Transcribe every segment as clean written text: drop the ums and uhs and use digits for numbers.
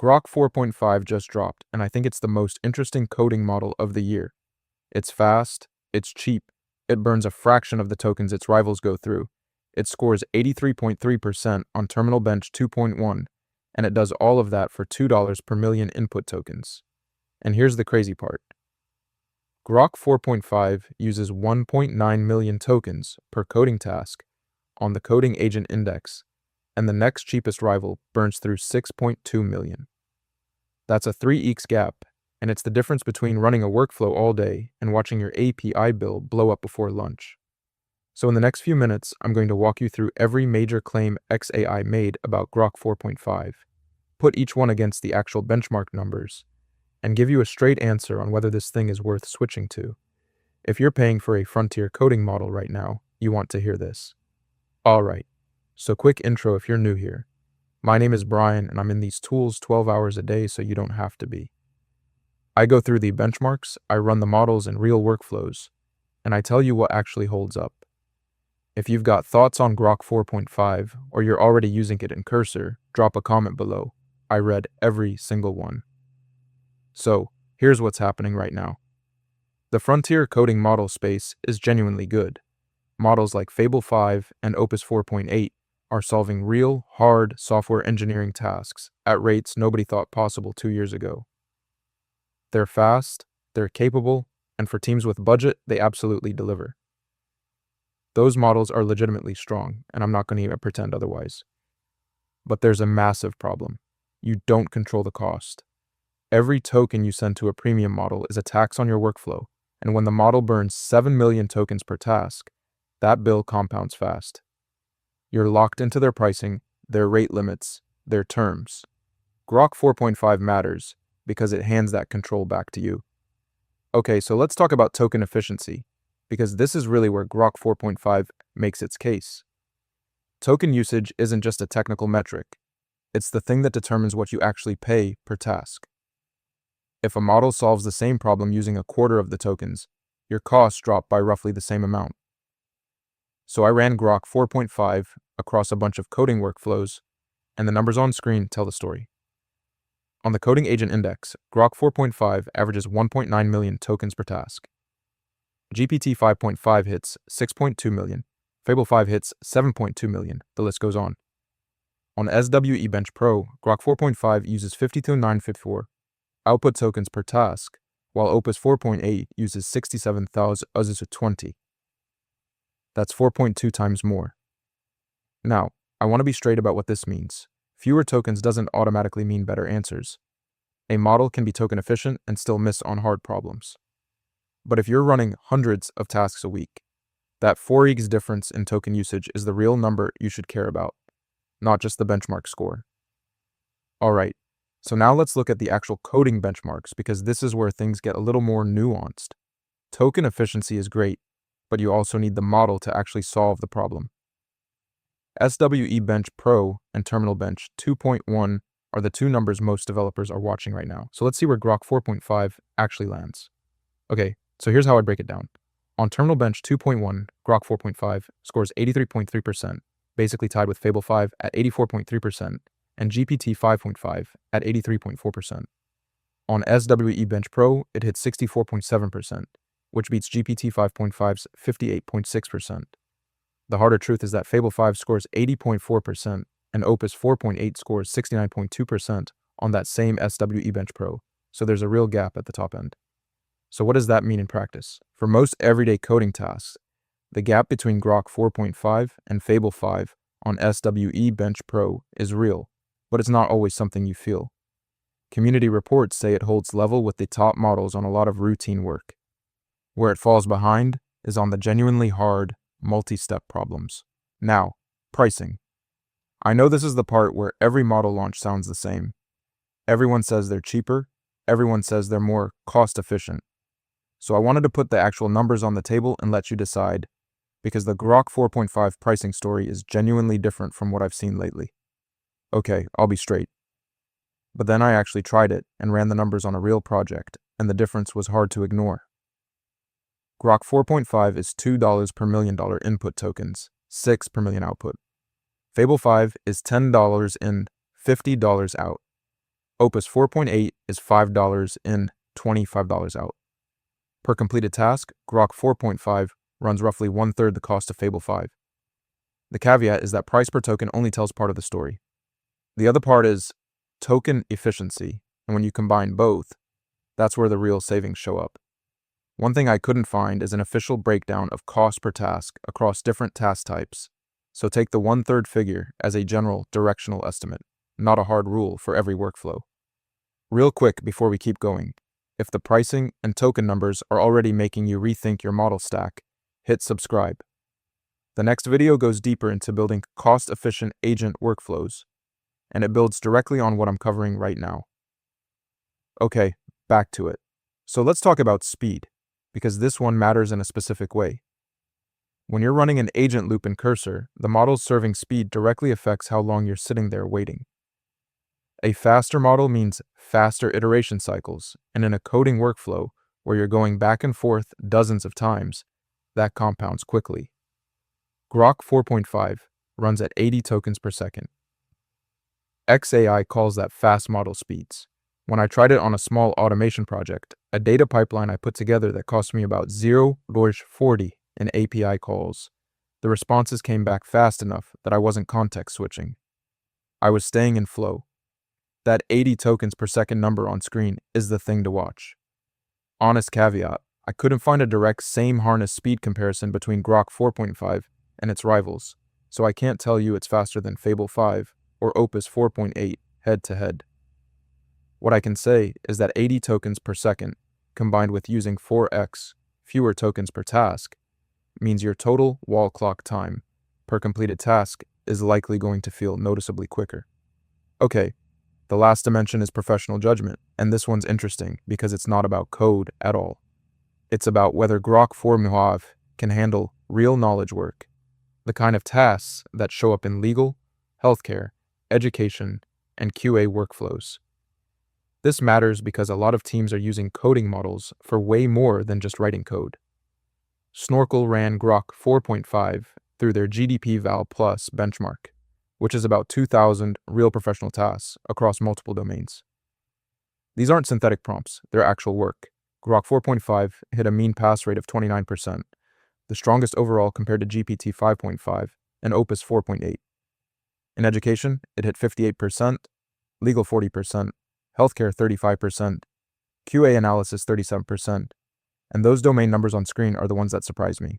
Grok 4.5 just dropped, and I think it's the most interesting coding model of the year. It's fast, it's cheap, it burns a fraction of the tokens its rivals go through, it scores 83.3% on Terminal Bench 2.1, and it does all of that for $2 per million input tokens. And here's the crazy part. Grok 4.5 uses 1.9 million tokens per coding task on the coding agent index, and the next cheapest rival burns through 6.2 million. That's a 3x gap, and it's the difference between running a workflow all day and watching your API bill blow up before lunch. So in the next few minutes, I'm going to walk you through every major claim XAI made about Grok 4.5, put each one against the actual benchmark numbers, and give you a straight answer on whether this thing is worth switching to. If you're paying for a frontier coding model right now, you want to hear this. Alright, so quick intro if you're new here. My name is Brian, and I'm in these tools 12 hours a day so you don't have to be. I go through the benchmarks, I run the models in real workflows, and I tell you what actually holds up. If you've got thoughts on Grok 4.5, or you're already using it in Cursor, drop a comment below. I read every single one. So, here's what's happening right now. The frontier coding model space is genuinely good. Models like Fable 5 and Opus 4.8 are solving real, hard software engineering tasks at rates nobody thought possible 2 years ago. They're fast, they're capable, and for teams with budget, they absolutely deliver. Those models are legitimately strong, and I'm not going to even pretend otherwise. But there's a massive problem. You don't control the cost. Every token you send to a premium model is a tax on your workflow, and when the model burns 7 million tokens per task, that bill compounds fast. You're locked into their pricing, their rate limits, their terms. Grok 4.5 matters because it hands that control back to you. Okay, so let's talk about token efficiency, because this is really where Grok 4.5 makes its case. Token usage isn't just a technical metric. It's the thing that determines what you actually pay per task. If a model solves the same problem using a quarter of the tokens, your costs drop by roughly the same amount. So I ran Grok 4.5 across a bunch of coding workflows, and the numbers on screen tell the story. On the coding agent index, Grok 4.5 averages 1.9 million tokens per task. GPT 5.5 hits 6.2 million, Fable 5 hits 7.2 million, the list goes on. On SWE Bench Pro, Grok 4.5 uses 52,954 output tokens per task, while Opus 4.8 uses 67,020. That's 4.2 times more. Now, I want to be straight about what this means. Fewer tokens doesn't automatically mean better answers. A model can be token efficient and still miss on hard problems. But if you're running hundreds of tasks a week, that 4x difference in token usage is the real number you should care about, not just the benchmark score. Alright, so now let's look at the actual coding benchmarks, because this is where things get a little more nuanced. Token efficiency is great, but you also need the model to actually solve the problem. SWE Bench Pro and Terminal Bench 2.1 are the two numbers most developers are watching right now. So let's see where Grok 4.5 actually lands. Okay, so here's how I break it down. On Terminal Bench 2.1, Grok 4.5 scores 83.3%, basically tied with Fable 5 at 84.3%, and GPT 5.5 at 83.4%. On SWE Bench Pro, it hits 64.7%, which beats GPT 5.5's 58.6%. The harder truth is that Fable 5 scores 80.4%, and Opus 4.8 scores 69.2% on that same SWE Bench Pro, so there's a real gap at the top end. So what does that mean in practice? For most everyday coding tasks, the gap between Grok 4.5 and Fable 5 on SWE Bench Pro is real, but it's not always something you feel. Community reports say it holds level with the top models on a lot of routine work. Where it falls behind is on the genuinely hard, multi-step problems. Now, pricing. I know this is the part where every model launch sounds the same. Everyone says they're cheaper, everyone says they're more cost-efficient. So I wanted to put the actual numbers on the table and let you decide, because the Grok 4.5 pricing story is genuinely different from what I've seen lately. Okay, I'll be straight. But then I actually tried it and ran the numbers on a real project, and the difference was hard to ignore. Grok 4.5 is $2 per $1 million input tokens, 6 per million output. Fable 5 is $10 in, $50 out. Opus 4.8 is $5 in, $25 out. Per completed task, Grok 4.5 runs roughly one-third the cost of Fable 5. The caveat is that price per token only tells part of the story. The other part is token efficiency, and when you combine both, that's where the real savings show up. One thing I couldn't find is an official breakdown of cost per task across different task types, so take the one-third figure as a general directional estimate, not a hard rule for every workflow. Real quick before we keep going, if the pricing and token numbers are already making you rethink your model stack, hit subscribe. The next video goes deeper into building cost-efficient agent workflows, and it builds directly on what I'm covering right now. Okay, back to it. So let's talk about speed, because this one matters in a specific way. When you're running an agent loop in Cursor, the model's serving speed directly affects how long you're sitting there waiting. A faster model means faster iteration cycles, and in a coding workflow where you're going back and forth dozens of times, that compounds quickly. Grok 4.5 runs at 80 tokens per second. XAI calls that fast model speeds. When I tried it on a small automation project, a data pipeline I put together that cost me about 0.40 in API calls, the responses came back fast enough that I wasn't context switching. I was staying in flow. That 80 tokens per second number on screen is the thing to watch. Honest caveat, I couldn't find a direct same harness speed comparison between Grok 4.5 and its rivals, so I can't tell you it's faster than Fable 5 or Opus 4.8 head-to-head. What I can say is that 80 tokens per second, combined with using 4x fewer tokens per task, means your total wall clock time per completed task is likely going to feel noticeably quicker. Okay, the last dimension is professional judgment, and this one's interesting because it's not about code at all. It's about whether Grok 4.5 can handle real knowledge work, the kind of tasks that show up in legal, healthcare, education, and QA workflows. This matters because a lot of teams are using coding models for way more than just writing code. Snorkel ran Grok 4.5 through their GDP Val Plus benchmark, which is about 2,000 real professional tasks across multiple domains. These aren't synthetic prompts, they're actual work. Grok 4.5 hit a mean pass rate of 29%, the strongest overall compared to GPT 5.5 and Opus 4.8. In education, it hit 58%, legal 40%, healthcare 35%, QA analysis 37%, and those domain numbers on screen are the ones that surprise me.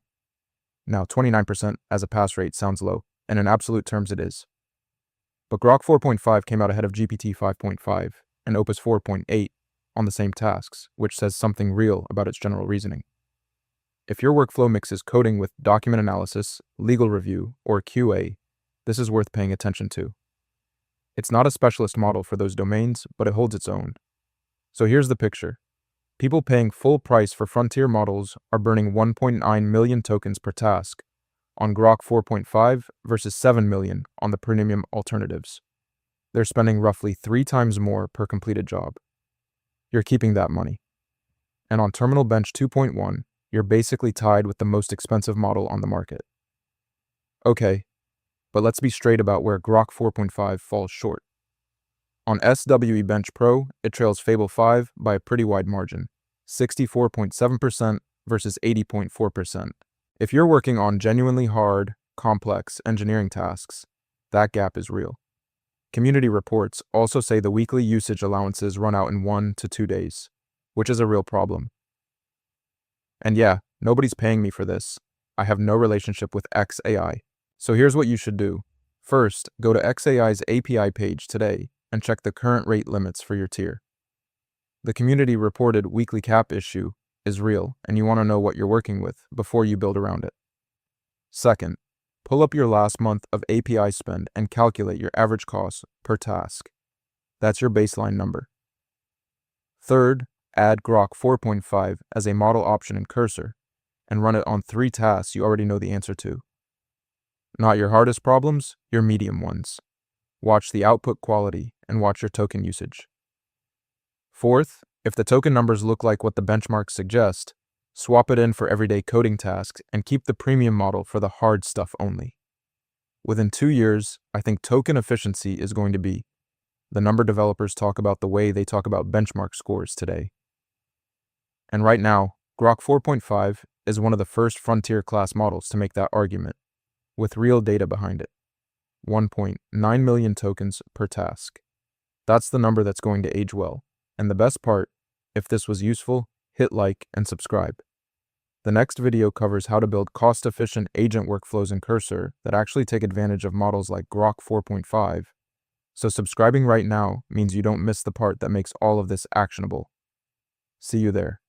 Now, 29% as a pass rate sounds low, and in absolute terms it is. But Grok 4.5 came out ahead of GPT 5.5 and Opus 4.8 on the same tasks, which says something real about its general reasoning. If your workflow mixes coding with document analysis, legal review, or QA, this is worth paying attention to. It's not a specialist model for those domains, but it holds its own. So here's the picture. People paying full price for frontier models are burning 1.9 million tokens per task on Grok 4.5 versus 7 million on the premium alternatives. They're spending roughly 3 times more per completed job. You're keeping that money. And on Terminal Bench 2.1, you're basically tied with the most expensive model on the market. Okay, but let's be straight about where Grok 4.5 falls short. On SWE Bench Pro, it trails Fable 5 by a pretty wide margin, 64.7% versus 80.4%. If you're working on genuinely hard, complex engineering tasks, that gap is real. Community reports also say the weekly usage allowances run out in 1 to 2 days, which is a real problem. And yeah, nobody's paying me for this. I have no relationship with XAI. So here's what you should do. First, go to XAI's API page today and check the current rate limits for your tier. The community reported weekly cap issue is real, and you want to know what you're working with before you build around it. Second, pull up your last month of API spend and calculate your average cost per task. That's your baseline number. Third, add Grok 4.5 as a model option in Cursor and run it on 3 tasks you already know the answer to. Not your hardest problems, your medium ones. Watch the output quality and watch your token usage. Fourth, if the token numbers look like what the benchmarks suggest, swap it in for everyday coding tasks and keep the premium model for the hard stuff only. Within 2 years, I think token efficiency is going to be The number developers talk about the way they talk about benchmark scores today. And right now, Grok 4.5 is one of the first frontier class models to make that argument, with real data behind it. 1.9 million tokens per task. That's the number that's going to age well. And the best part, if this was useful, hit like and subscribe. The next video covers how to build cost-efficient agent workflows in Cursor that actually take advantage of models like Grok 4.5. So subscribing right now means you don't miss the part that makes all of this actionable. See you there.